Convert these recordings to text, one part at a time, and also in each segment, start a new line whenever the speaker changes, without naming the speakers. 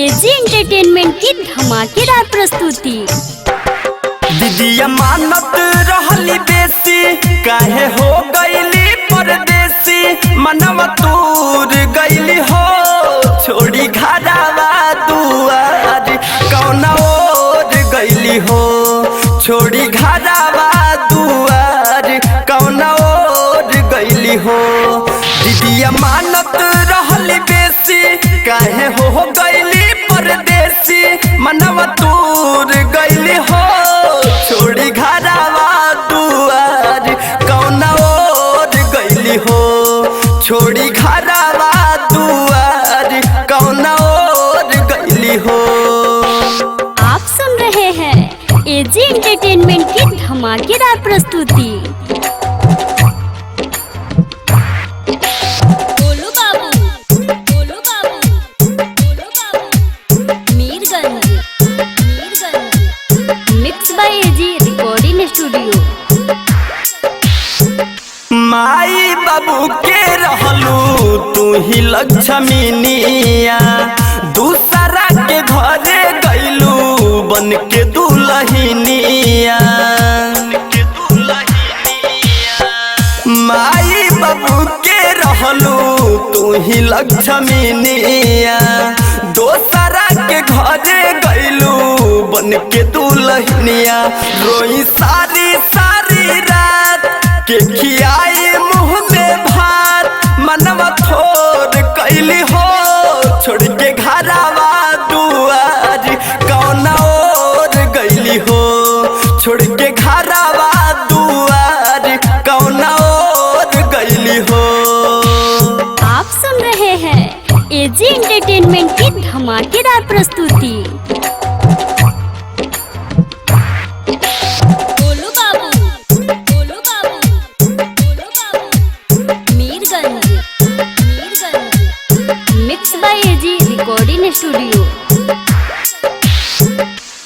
AG entertainment की धमाकेदार प्रस्तुति।
दीदिया मानत रहली बेसी, काहे हो गईली परदेसी, मनवा तूर गईली हो, छोड़ी घरवा दुआर कौना ओर गईली हो, छोड़ी घरवा दुआर कौना ओर गईली हो। दीदिया मानत रहली बेसी, काहे हो गईली परदेसी, मनवा तूर गईली हो, छोड़ी घरवा दुआर कौना ओर गईली हो, छोड़ी घरवा दुआर कौना ओर गईली हो।
आप सुन रहे हैं एजी एंटरटेनमेंट की धमाकेदार प्रस्तुति। Mix by AG recording studio.
माई बाबू के रहलू तू ही लक्ष्मीनिया, दूसरा के घरे गईलू बन के दुल्हनिया। माई बाबू के रहलू तू ही लक्ष्मीनिया, दूसरा के घरे गईलू बन के दुल्हनिया। रोई सारी सारी रात के खियाई मुँह में भात, मनवा थोर कैली हो, छोड़ के घरवा दुआर कौना ओर गईली हो, छोड़ के घरवा दुआर कौना ओर गईली हो।
आप सुन रहे हैं एजी एंटरटेनमेंट की धमाकेदार प्रस्तुति। Mix by AG recording studio.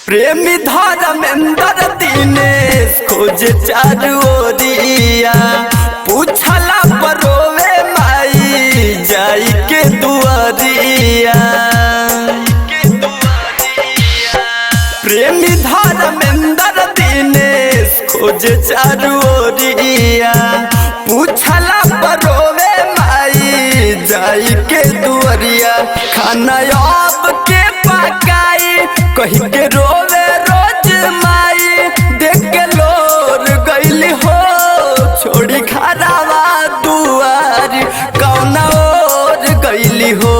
प्रेमी धर्मेंद्र दिनेश खोजे चारू ओरिया, पूछला परोवे माई जाई के दुआरिया। प्रेमी धर्मेंद्र दिनेश खोजे चारू ओरिया, पूछला परोवे माई जाई के दुआरिया। खाना अब के पकाई कही के रोवे रोज माई, देख के लोर गईली हो, छोड़ी घरवा दुआर कौना ओर गईली हो,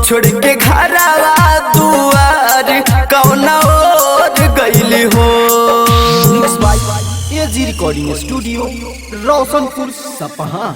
छोड़ के घरवा दुआर कौना ओर गईली हो।
Mix by AG recording studio, Roshanpur Sapaha.